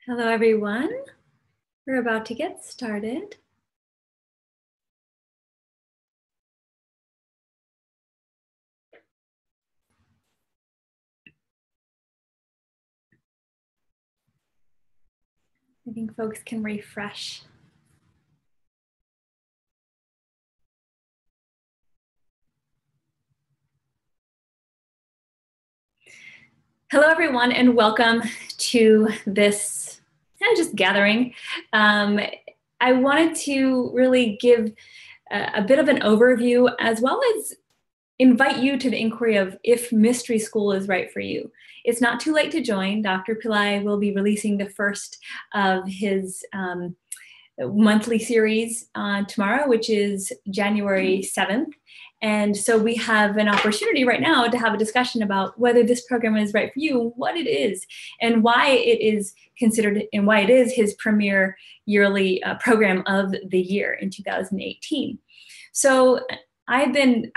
Hello, everyone. We're about to get started. I think folks can refresh. Hello, everyone, and welcome to this just gathering. I wanted to really give a bit of an overview, as well as invite you to the inquiry of if mystery school is right for you. It's not too late to join. Dr. Pillai will be releasing the first of his monthly series tomorrow, which is January 7th. And so we have an opportunity right now to have a discussion about whether this program is right for you, what it is, and why it is considered, and why it is his premier yearly program of the year in 2018. So I've been,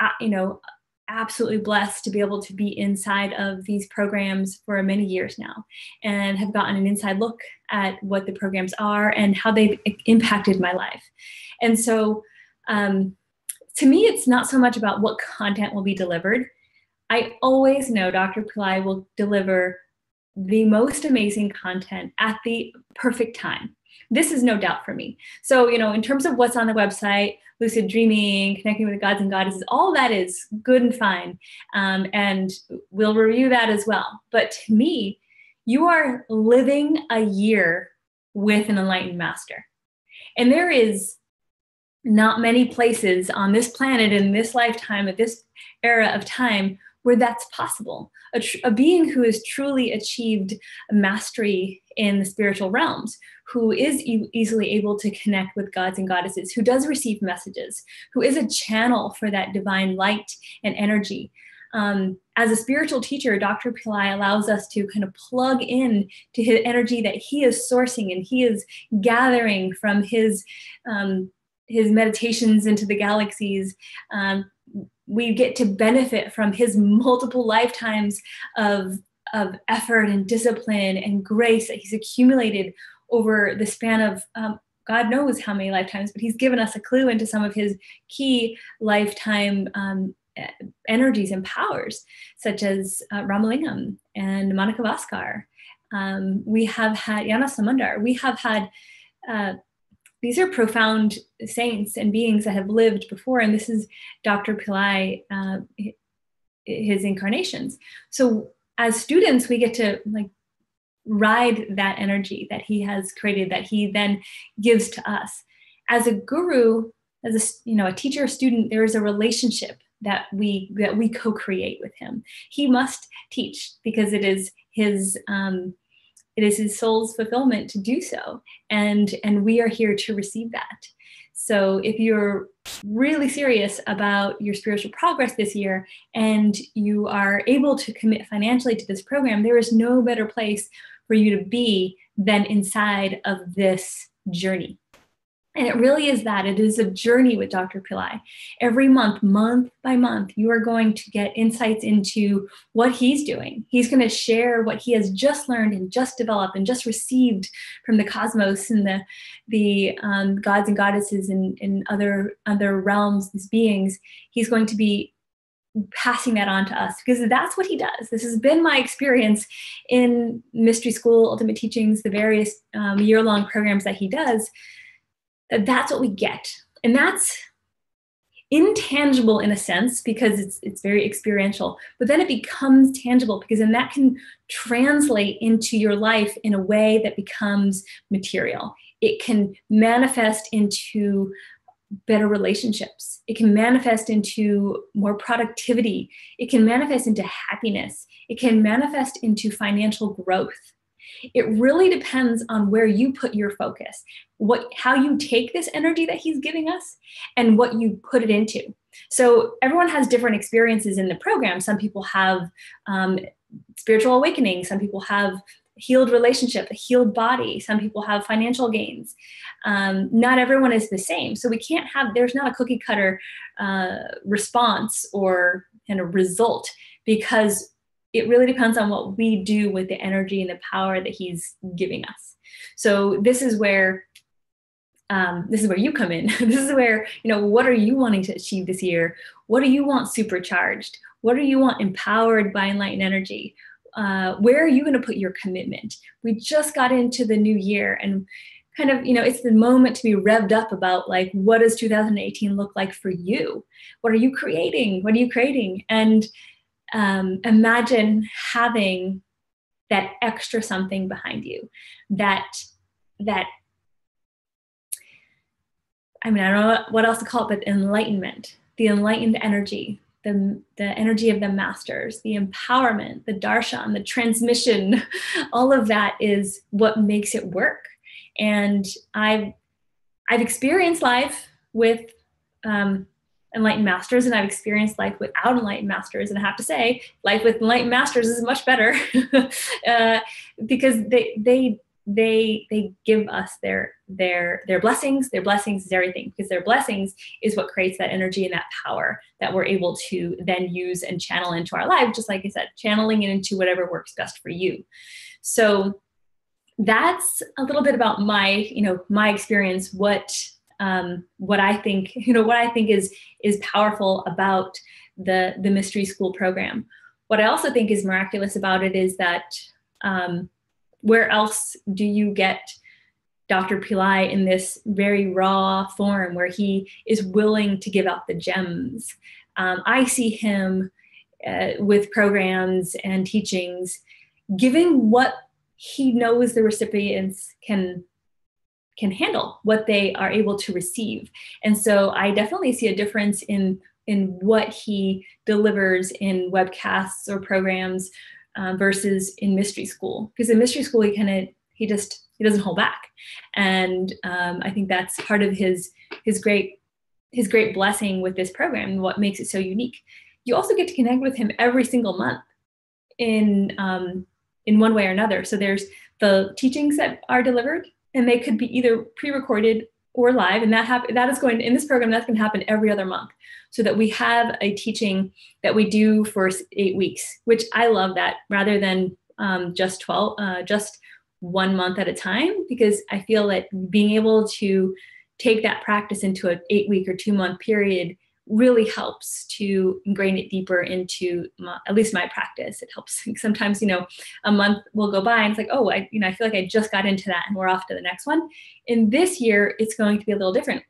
absolutely blessed to be able to be inside of these programs for many years now, and have gotten an inside look at what the programs are and how they've impacted my life. And so, to me, it's not so much about what content will be delivered. I always know Dr. Pillai will deliver the most amazing content at the perfect time. This is no doubt for me. So, in terms of what's on the website, lucid dreaming, connecting with the gods and goddesses, all that is good and fine. And we'll review that as well. But to me, you are living a year with an enlightened master. And there is not many places on this planet in this lifetime, at this era of time, where that's possible. A being who has truly achieved mastery in the spiritual realms, who is easily able to connect with gods and goddesses, who does receive messages, who is a channel for that divine light and energy. As a spiritual teacher, Dr. Pillai allows us to kind of plug in to his energy that he is sourcing and he is gathering from his meditations into the galaxies. We get to benefit from his multiple lifetimes of effort and discipline and grace that he's accumulated over the span of God knows how many lifetimes, but he's given us a clue into some of his key lifetime energies and powers, such as Ramalingam and Monica Vaskar. We have had Yana Samandar. We have had these are profound saints and beings that have lived before, and this is Dr. Pillai, his incarnations. So as students, we get to ride that energy that he has created, that he then gives to us. As a guru, as a teacher student, there is a relationship that we co-create with him. He must teach because it is his soul's fulfillment to do so. And we are here to receive that. So if you're really serious about your spiritual progress this year and you are able to commit financially to this program, there is no better place for you to be than inside of this journey. And it really is that. It is a journey with Dr. Pillai. Every month, month by month, you are going to get insights into what he's doing. He's going to share what he has just learned and just developed and just received from the cosmos and the gods and goddesses and other realms, these beings. He's going to be passing that on to us because that's what he does. This has been my experience in Mystery School, Ultimate Teachings, the various year-long programs that he does. That's what we get. And that's intangible in a sense because it's very experiential, but then it becomes tangible because then that can translate into your life in a way that becomes material. It can manifest into better relationships. It can manifest into more productivity. It can manifest into happiness. It can manifest into financial growth. It really depends on where you put your focus, how you take this energy that he's giving us and what you put it into. So everyone has different experiences in the program. Some people have spiritual awakening. Some people have healed relationship, a healed body. Some people have financial gains. Not everyone is the same. So there's not a cookie cutter response or kind of result because it really depends on what we do with the energy and the power that he's giving us. So this is where you come in. This is where, what are you wanting to achieve this year? What do you want supercharged? What do you want empowered by enlightened energy? Where are you going to put your commitment? We just got into the new year and kind of, it's the moment to be revved up about what does 2018 look like for you? What are you creating? What are you creating? And imagine having that extra something behind you, I don't know what else to call it, but enlightenment, the enlightened energy, the energy of the masters, the empowerment, the darshan, the transmission, all of that is what makes it work. And I've experienced life with enlightened masters, and I've experienced life without enlightened masters. And I have to say, life with enlightened masters is much better because they give us their blessings. Their blessings is everything, because their blessings is what creates that energy and that power that we're able to then use and channel into our life. Just like I said, channeling it into whatever works best for you. So that's a little bit about my experience, what I think is powerful about the Mystery School program. What I also think is miraculous about it is that where else do you get Dr. Pillai in this very raw form where he is willing to give out the gems. I see him with programs and teachings, giving what he knows the recipients can handle, what they are able to receive. And so I definitely see a difference in what he delivers in webcasts or programs versus in mystery school. Because in mystery school, he doesn't hold back. And I think that's part of his great blessing with this program and what makes it so unique. You also get to connect with him every single month in one way or another. So there's the teachings that are delivered, and they could be either pre-recorded or live, and that is going in this program. That's going to happen every other month, so that we have a teaching that we do for 8 weeks, which I love that, rather than just 1 month at a time, because I feel that being able to take that practice into an 8-week or 2-month period really helps to ingrain it deeper into at least my practice. It helps. Sometimes, a month will go by and it's like, oh, I feel like I just got into that and we're off to the next one. In this year, it's going to be a little different.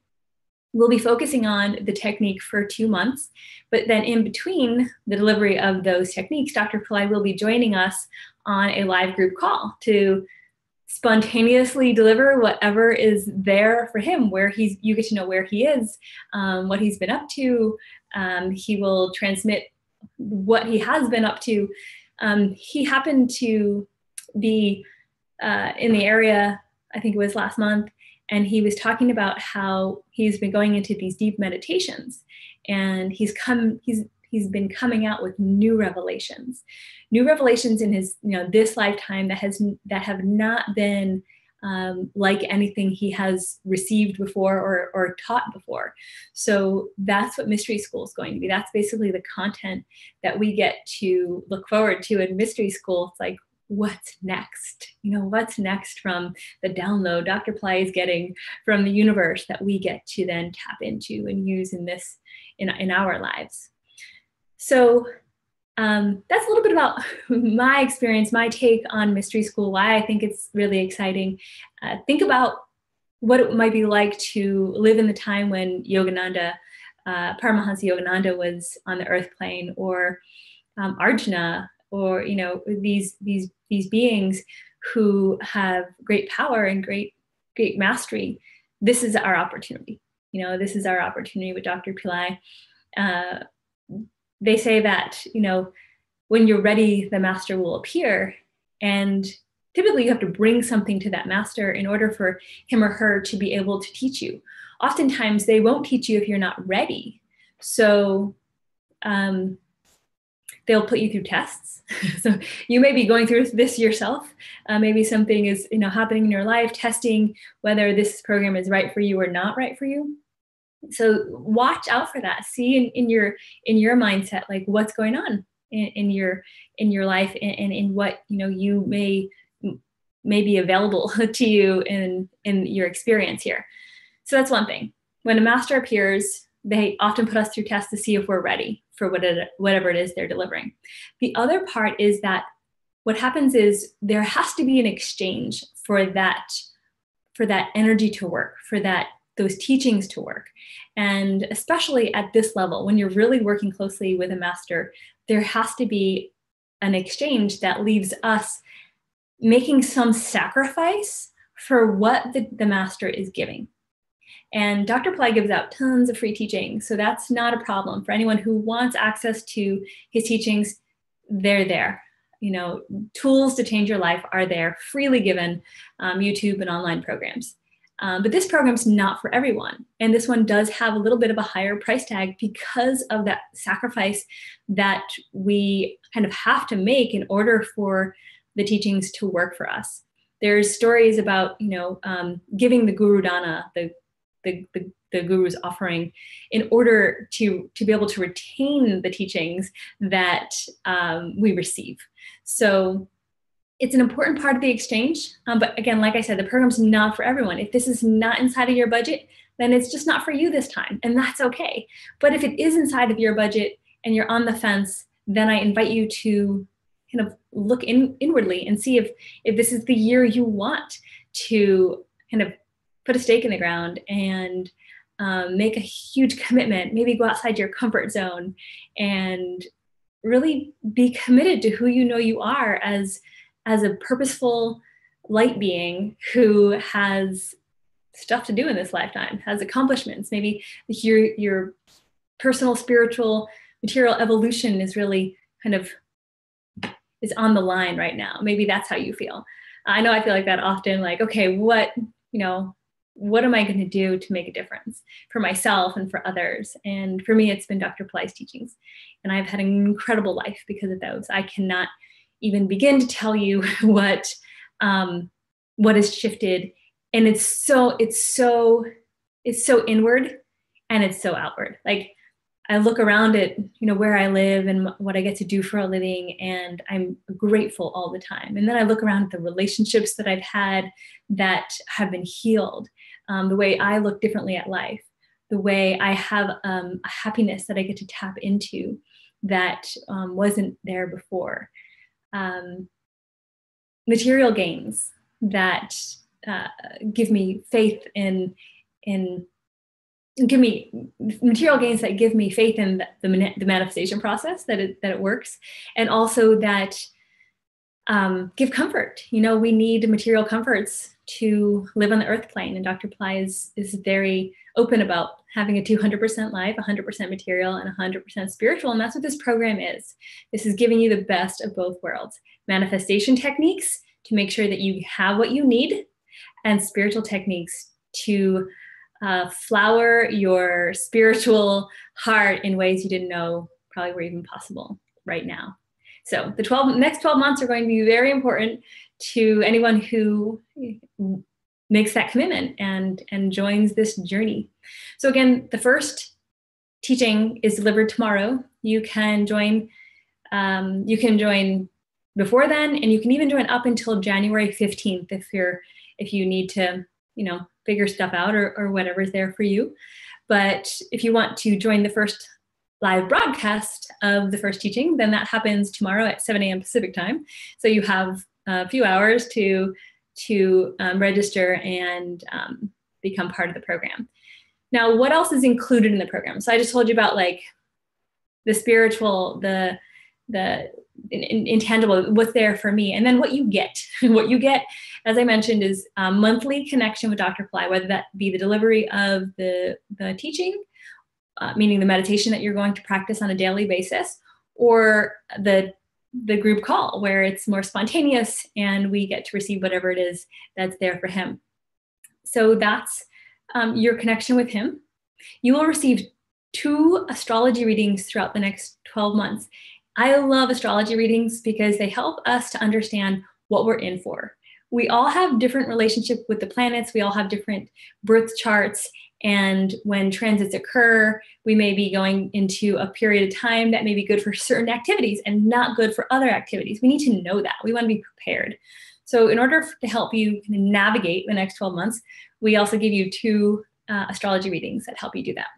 We'll be focusing on the technique for 2 months, but then in between the delivery of those techniques, Dr. Pillai will be joining us on a live group call to spontaneously deliver whatever is there for him, you get to know where he is, what he's been up to. He will transmit what he has been up to. He happened to be in the area, I think it was last month, and he was talking about how he's been going into these deep meditations, and he's been coming out with new revelations in his, this lifetime that have not been like anything he has received before or taught before. So that's what Mystery School is going to be. That's basically the content that we get to look forward to in Mystery School. It's like, what's next? What's next from the download Dr. Pillai is getting from the universe that we get to then tap into and use in our lives. So that's a little bit about my experience, my take on Mystery School, why I think it's really exciting. Think about what it might be like to live in the time when Yogananda, Paramahansa Yogananda was on the earth plane, or Arjuna, or these beings who have great power and great mastery. This is our opportunity. This is our opportunity with Dr. Pillai. They say that, when you're ready, the master will appear. And typically you have to bring something to that master in order for him or her to be able to teach you. Oftentimes they won't teach you if you're not ready. So they'll put you through tests. So you may be going through this yourself. Maybe something is, happening in your life, testing whether this program is right for you or not right for you. So watch out for that. See in your mindset, like what's going on in your life, and in what you may be available to you in your experience here. So that's one thing. When a master appears, they often put us through tests to see if we're ready for whatever it is they're delivering. The other part is that what happens is there has to be an exchange for that energy to work, for those teachings to work. And especially at this level, when you're really working closely with a master, there has to be an exchange that leaves us making some sacrifice for what the master is giving. And Dr. Pillai gives out tons of free teachings, so that's not a problem. For anyone who wants access to his teachings, they're there. Tools to change your life are there, freely given, YouTube and online programs. But this program's not for everyone. And this one does have a little bit of a higher price tag because of that sacrifice that we kind of have to make in order for the teachings to work for us. There's stories about, giving the Guru Dana, the Guru's offering, in order to be able to retain the teachings that we receive. So it's an important part of the exchange. But again, like I said, the program's not for everyone. If this is not inside of your budget, then it's just not for you this time, and that's okay. But if it is inside of your budget and you're on the fence, then I invite you to kind of look inwardly and see if this is the year you want to kind of put a stake in the ground and make a huge commitment, maybe go outside your comfort zone and really be committed to who you know you are as a purposeful light being who has stuff to do in this lifetime, has accomplishments. Maybe your personal, spiritual, material evolution is really kind of is on the line right now. Maybe that's how you feel. I know I feel like that often, like, okay, what am I going to do to make a difference for myself and for others? And for me, it's been Dr. Pillai's teachings. And I've had an incredible life because of those. I cannot even begin to tell you what has shifted. And it's so inward and it's so outward. Like, I look around at, where I live and what I get to do for a living, and I'm grateful all the time. And then I look around at the relationships that I've had that have been healed, the way I look differently at life, the way I have a happiness that I get to tap into that wasn't there before. Material gains that give me faith in give me material gains that give me faith in the manifestation process, that it works, and also that give comfort. We need material comforts to live on the earth plane, and Dr. Pillai is very open about having a 200% life, 100% material, and 100% spiritual, and that's what this program is. This is giving you the best of both worlds. Manifestation techniques to make sure that you have what you need, and spiritual techniques to flower your spiritual heart in ways you didn't know probably were even possible right now. So the next 12 months are going to be very important to anyone who makes that commitment and joins this journey. So again, the first teaching is delivered tomorrow. You can join before then, and you can even join up until January 15th if you need to, figure stuff out or whatever's there for you. But if you want to join the first live broadcast of the first teaching, then that happens tomorrow at 7 a.m. Pacific time. So you have a few hours to register and become part of the program. Now, what else is included in the program? So I just told you about like the spiritual, the intangible, what's there for me, and then what you get. What you get, as I mentioned, is a monthly connection with Dr. Pillai, whether that be the delivery of the teaching, meaning the meditation that you're going to practice on a daily basis, or the group call where it's more spontaneous and we get to receive whatever it is that's there for him. So that's your connection with him. You will receive 2 astrology readings throughout the next 12 months. I love astrology readings because they help us to understand what we're in for. We all have different relationship with the planets. We all have different birth charts. And when transits occur, we may be going into a period of time that may be good for certain activities and not good for other activities. We need to know that. We want to be prepared. So in order to help you navigate the next 12 months, we also give you 2 astrology readings that help you do that.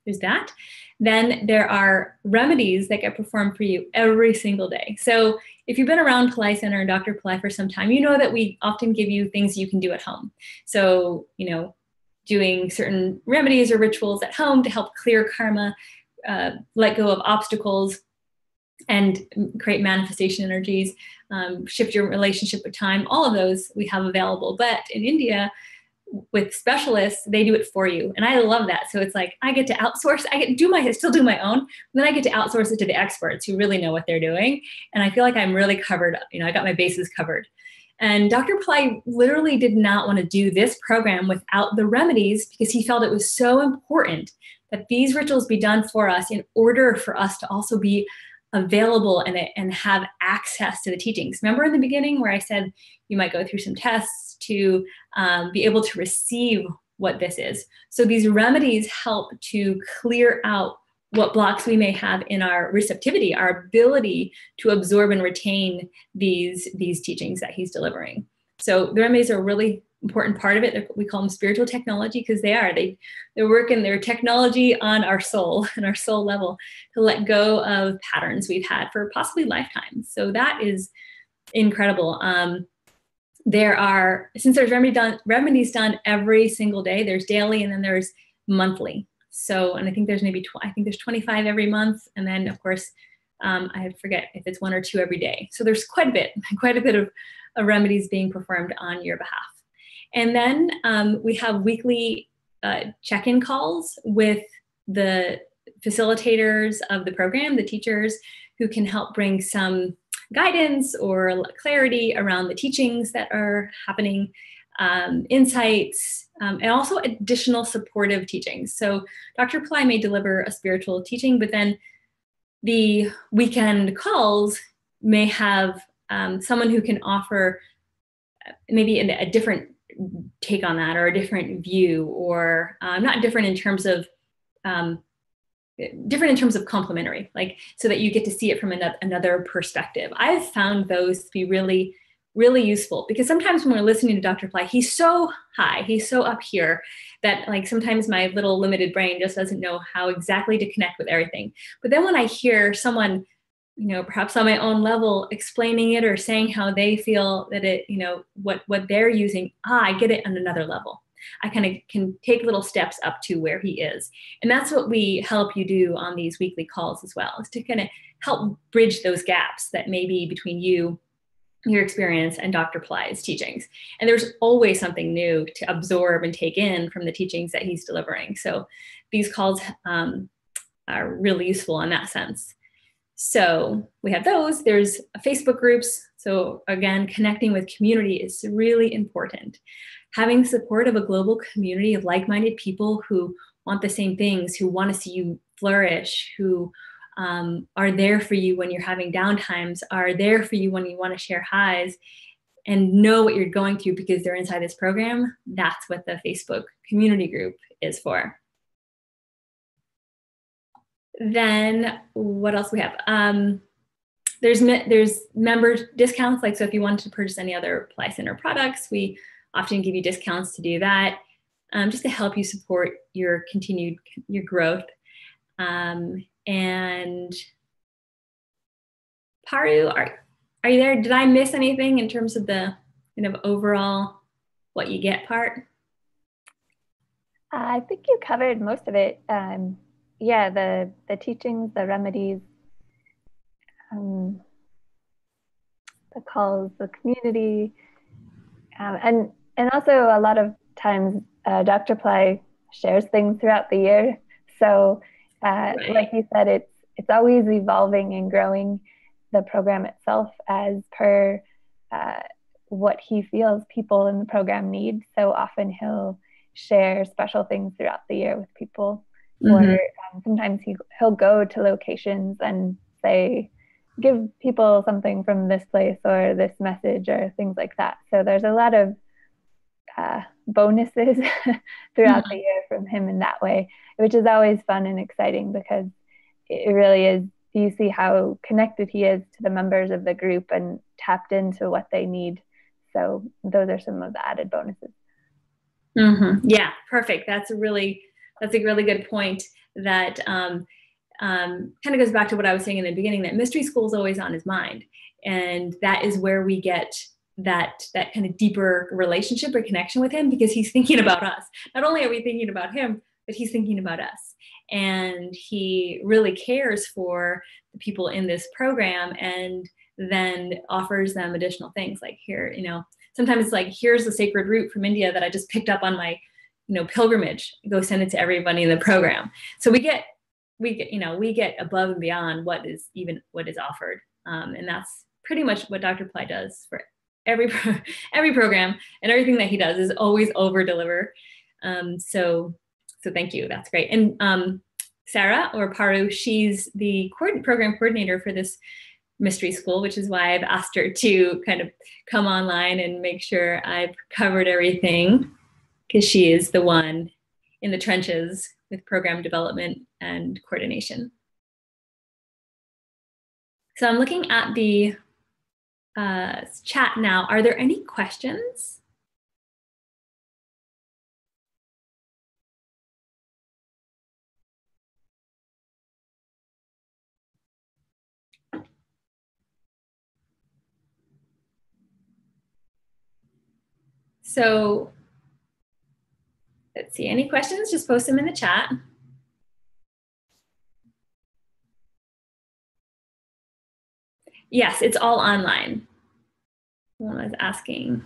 There's that. Then there are remedies that get performed for you every single day. So if you've been around Pillai Center and Dr. Pillai for some time, you know that we often give you things you can do at home. So, doing certain remedies or rituals at home to help clear karma, let go of obstacles, and create manifestation energies, shift your relationship with time. All of those we have available. But in India, with specialists, they do it for you. And I love that. So it's like, I get to outsource, still do my own, and then I get to outsource it to the experts who really know what they're doing. And I feel like I'm really covered. I got my bases covered. And Dr. Pillai literally did not want to do this program without the remedies because he felt it was so important that these rituals be done for us in order for us to also be available and have access to the teachings. Remember in the beginning where I said you might go through some tests to be able to receive what this is. So these remedies help to clear out what blocks we may have in our receptivity, our ability to absorb and retain these teachings that he's delivering. So the remedies are a really important part of it. We call them spiritual technology because they're working their technology on our soul and our soul level to let go of patterns we've had for possibly lifetimes. So that is incredible. since there's remedies done every single day, there's daily and then there's monthly. So, and I think there's there's 25 every month. And then of course, I forget if it's 1 or 2 every day. So there's quite a bit of remedies being performed on your behalf. And then we have weekly check-in calls with the facilitators of the program, the teachers, who can help bring some guidance or clarity around the teachings that are happening, insights, and also additional supportive teachings. So Dr. Pillai may deliver a spiritual teaching, but then the weekend calls may have someone who can offer maybe a different take on that, or a different view, or not different in terms of complementary, like, so that you get to see it from another perspective. I've found those to be really, really useful, because sometimes when we're listening to Dr. Pillai, he's so high, he's so up here that like sometimes my little limited brain just doesn't know how exactly to connect with everything. But then when I hear someone, perhaps on my own level, explaining it or saying how they feel that it, what they're using, I get it on another level. I kind of can take little steps up to where he is. And that's what we help you do on these weekly calls as well, is to kind of help bridge those gaps that may be between you, your experience, and Dr. Pillai's teachings. And there's always something new to absorb and take in from the teachings that he's delivering. So these calls are really useful in that sense. So we have those. There's Facebook groups. So again, connecting with community is really important. Having support of a global community of like-minded people who want the same things, who want to see you flourish, who are there for you when you're having downtimes, are there for you when you want to share highs, and know what you're going through because they're inside this program. That's what the Facebook community group is for. Then what else we have? There's member discounts. Like, so if you wanted to purchase any other Pillai Center products, we often give you discounts to do that, just to help you support your growth. And Paru, are you there? Did I miss anything in terms of the kind of overall what you get part? I think you covered most of it. Yeah, the teachings, the remedies, the calls, the community, and also a lot of times Dr. Pillai shares things throughout the year. So, right. Like you said, it's always evolving and growing, the program itself, as per what he feels people in the program need. So often he'll share special things throughout the year with people. Mm-hmm. Or sometimes he'll go to locations and say, give people something from this place or this message or things like that. So there's a lot of bonuses throughout the year from him in that way, which is always fun and exciting, because it really is. You see how connected he is to the members of the group and tapped into what they need. So those are some of the added bonuses. Mm-hmm. Yeah, perfect. That's a really good point. That kind of goes back to what I was saying in the beginning, that mystery school is always on his mind. And that is where we get that kind of deeper relationship or connection with him, because he's thinking about us. Not only are we thinking about him, but he's thinking about us. And he really cares for the people in this program, and then offers them additional things, like here, sometimes it's like, here's the sacred root from India that I just picked up on my, pilgrimage. Go send it to everybody in the program. So we get above and beyond what is offered. And that's pretty much what Dr. Pillai does for every program, and everything that he does is always over deliver. So thank you. That's great. And Sarah, or Paru, she's the program coordinator for this mystery school, which is why I've asked her to kind of come online and make sure I've covered everything, because she is the one in the trenches with program development and coordination. So I'm looking at the chat now. Are there any questions? So let's see, any questions? Just post them in the chat. Yes, it's all online. Someone was asking.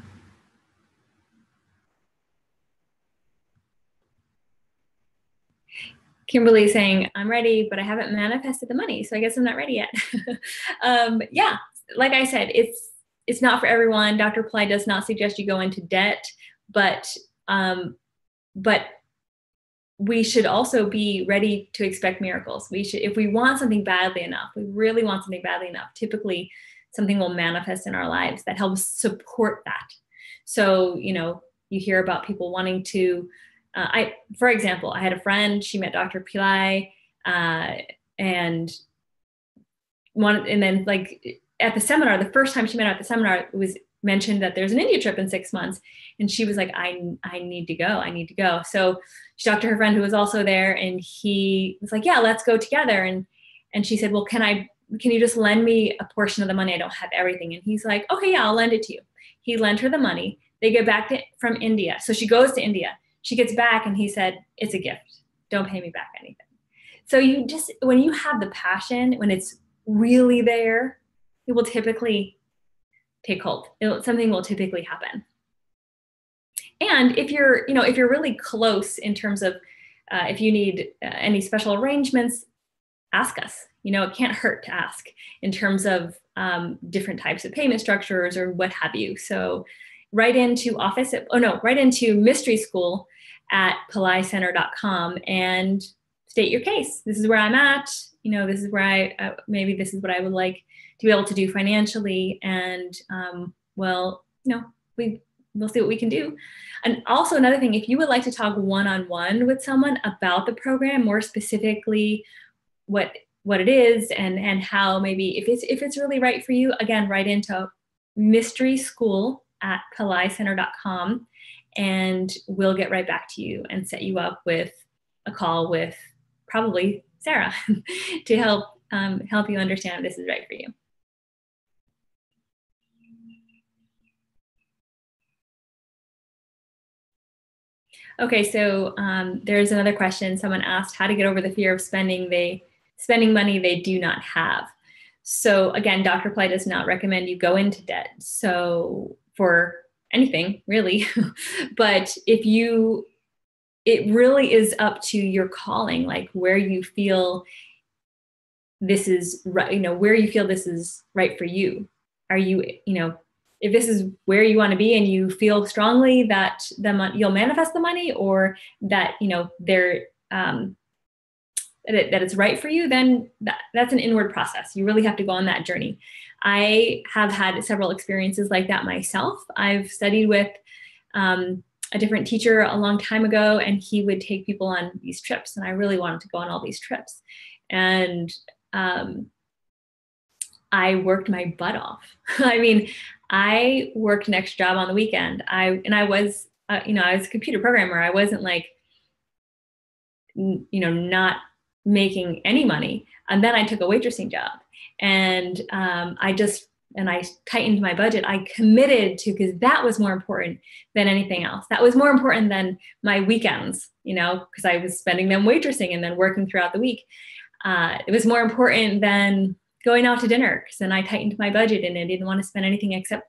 Kimberly saying, I'm ready, but I haven't manifested the money, so I guess I'm not ready yet. Yeah, like I said, it's not for everyone. Dr. Pillai does not suggest you go into debt, but we should also be ready to expect miracles. We should, if we want something badly enough, we really want something badly enough, typically something will manifest in our lives that helps support that. So, you know, you hear about people wanting to, for example, I had a friend, she met Dr. Pillai, and then like at the seminar, the first time she met her at the seminar, it was mentioned that there's an India trip in 6 months. And she was like, I need to go. I need to go. So she talked to her friend who was also there, and he was like, yeah, let's go together. And she said, well, can you just lend me a portion of the money? I don't have everything. And he's like, okay, yeah, I'll lend it to you. He lent her the money. They get back from India. So she goes to India. She gets back and he said, it's a gift. Don't pay me back anything. So when you have the passion, when it's really there, it will typically take hold. Something will typically happen. And if you're really close in terms of if you need any special arrangements, ask us. You know, it can't hurt to ask in terms of different types of payment structures or what have you. So write into mystery school at pillaicenter.com and state your case. This is where I'm at. You know, this is where maybe this is what I would like to be able to do financially. And we'll see what we can do. And also another thing, if you would like to talk one-on-one with someone about the program, more specifically what it is and how maybe if it's really right for you, again, write into mystery school at pillaicenter.com and we'll get right back to you and set you up with a call with probably Sarah to help you understand if this is right for you. Okay, so there's another question. Someone asked how to get over the fear of spending money they do not have. So again, Dr. Pillai does not recommend you go into debt. So for anything really, but it really is up to your calling, like where you feel this is right, where you feel this is right for you. Are you, if this is where you want to be and you feel strongly that you'll manifest the money, or that, that it's right for you, then that's an inward process. You really have to go on that journey. I have had several experiences like that myself. I've studied with a different teacher a long time ago, and he would take people on these trips, and I really wanted to go on all these trips. And I worked my butt off. I mean, I worked an extra job on the weekend. I was a computer programmer. I wasn't like, not making any money. And then I took a waitressing job, and I tightened my budget. I committed to, because that was more important than anything else. That was more important than my weekends, because I was spending them waitressing and then working throughout the week. It was more important than going out to dinner, because then I tightened my budget and I didn't want to spend anything except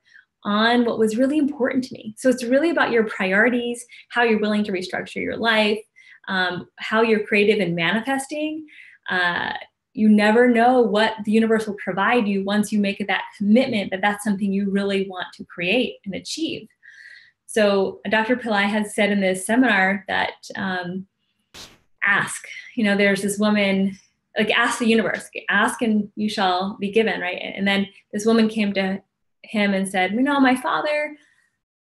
on what was really important to me. So it's really about your priorities, how you're willing to restructure your life, how you're creative and manifesting. You never know what the universe will provide you once you make that commitment that that's something you really want to create and achieve. So Dr. Pillai has said in this seminar that ask, there's this woman, like, ask the universe, ask and you shall be given, right? And then this woman came to him and said, my father,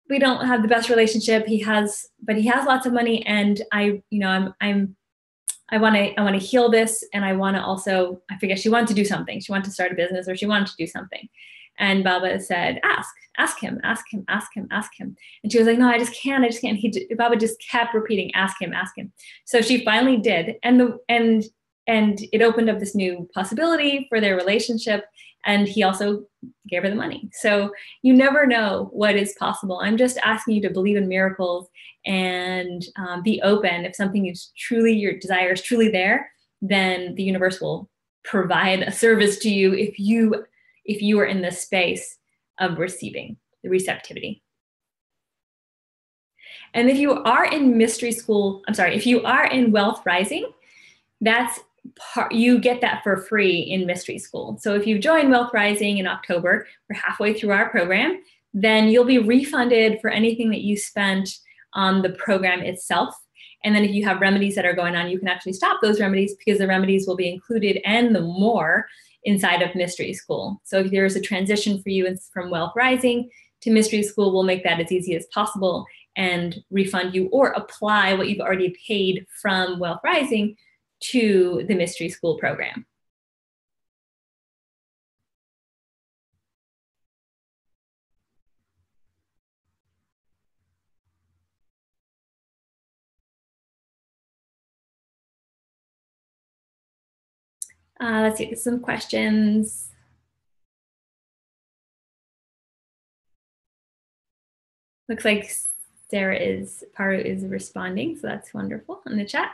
we don't have the best relationship. But he has lots of money, and I want to heal this, and I want to also, I forget, she wanted to do something. She wanted to start a business, or she wanted to do something. And Baba said, ask him. And she was like, no, I just can't. Baba just kept repeating, ask him. So she finally did. And it opened up this new possibility for their relationship. And he also gave her the money. So you never know what is possible. I'm just asking you to believe in miracles and be open. If something is truly, your desire is truly there, then the universe will provide a service to you if you are in the space of receiving, the receptivity. And if you are in mystery school, if you are in Wealth Rising, you get that for free in mystery school. So if you join Wealth Rising in October, we're halfway through our program, then you'll be refunded for anything that you spent on the program itself. And then if you have remedies that are going on, you can actually stop those remedies because the remedies will be included and the more inside of mystery school. So if there's a transition for you from Wealth Rising to mystery school, we'll make that as easy as possible and refund you or apply what you've already paid from Wealth Rising to the mystery school program. Let's see, some questions. Looks like Paru is responding, so that's wonderful in the chat.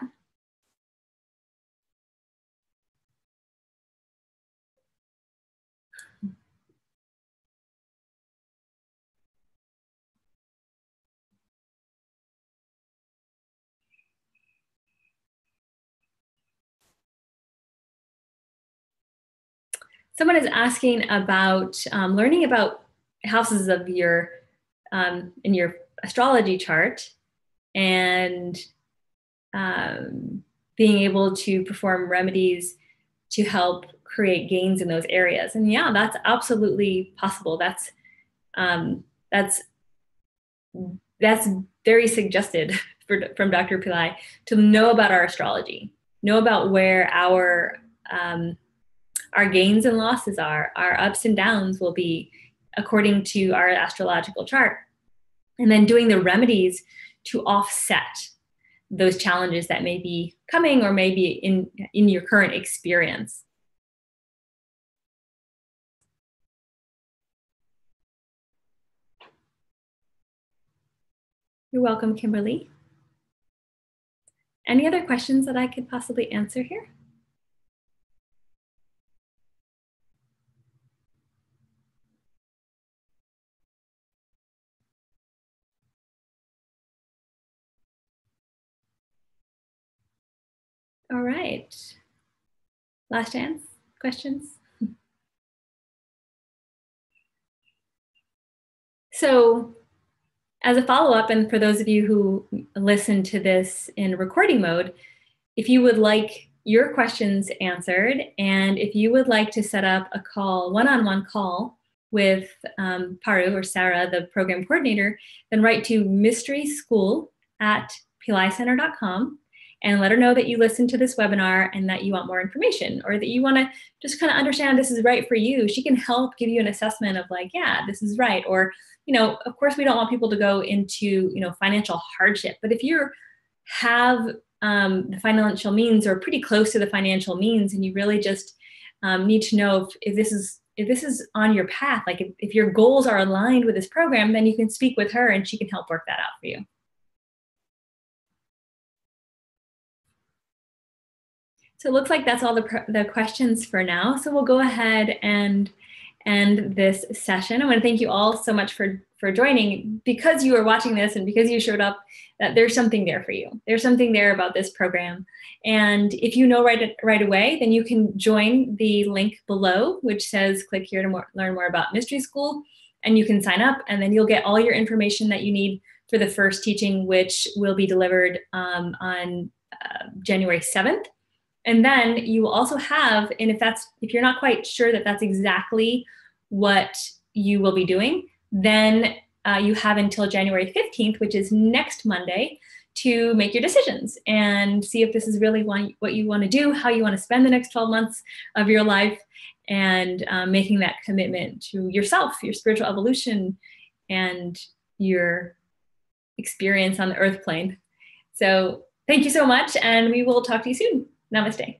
Someone is asking about learning about houses of your in your astrology chart and being able to perform remedies to help create gains in those areas. And yeah, that's absolutely possible. That's very suggested from Dr. Pillai to know about our astrology, know about where our gains and losses are, our ups and downs will be according to our astrological chart. And then doing the remedies to offset those challenges that may be coming or may be in your current experience. You're welcome, Kimberly. Any other questions that I could possibly answer here? All right. Last chance, questions? So as a follow-up, and for those of you who listen to this in recording mode, if you would like your questions answered, and if you would like to set up a call, one-on-one call with Paru or Sarah, the program coordinator, then write to mysteryschool@pillaicenter.com and let her know that you listened to this webinar and that you want more information, or that you want to just kind of understand this is right for you. She can help give you an assessment of like, yeah, this is right. Or, of course, we don't want people to go into, financial hardship. But if you have the financial means or pretty close to the financial means, and you really just need to know if this is on your path, like if your goals are aligned with this program, then you can speak with her and she can help work that out for you. So it looks like that's all the questions for now. So we'll go ahead and end this session. I want to thank you all so much for joining. Because you are watching this and because you showed up, that there's something there for you. There's something there about this program. And if you know right away, then you can join the link below, which says click here to learn more about Mystery School. And you can sign up, and then you'll get all your information that you need for the first teaching, which will be delivered on January 7th. And then you will also have, and if you're not quite sure that that's exactly what you will be doing, then you have until January 15th, which is next Monday, to make your decisions and see if this is really what you want to do, how you want to spend the next 12 months of your life, and making that commitment to yourself, your spiritual evolution, and your experience on the earth plane. So thank you so much, and we will talk to you soon. Namaste.